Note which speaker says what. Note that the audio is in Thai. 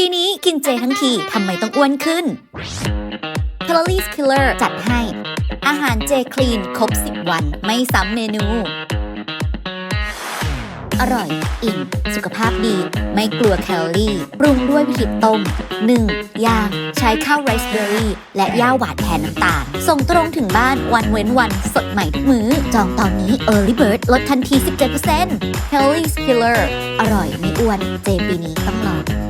Speaker 1: ปีนี้กินเจทั้งทีทำไมต้องอ้วนขึ้น Calories Killer จัดให้อาหารเจคลีนครบ 10 วันไม่ซ้ำเมนู อร่อย อิ่ม สุขภาพดี ไม่กลัวแคลอรี่ปรุงด้วยวิธีต้มนึ่งย่างใช้ข้าวไรซ์เบอร์รี่และย่าหวานแทนน้ำตาลส่งตรงถึงบ้านวันเว้นวันสดใหม่ทุกมื้อจองตอนนี้ Early Bird ลดทันที 17% Calories Killer อร่อยไม่อ้วนเจปีนี้ต้องลอง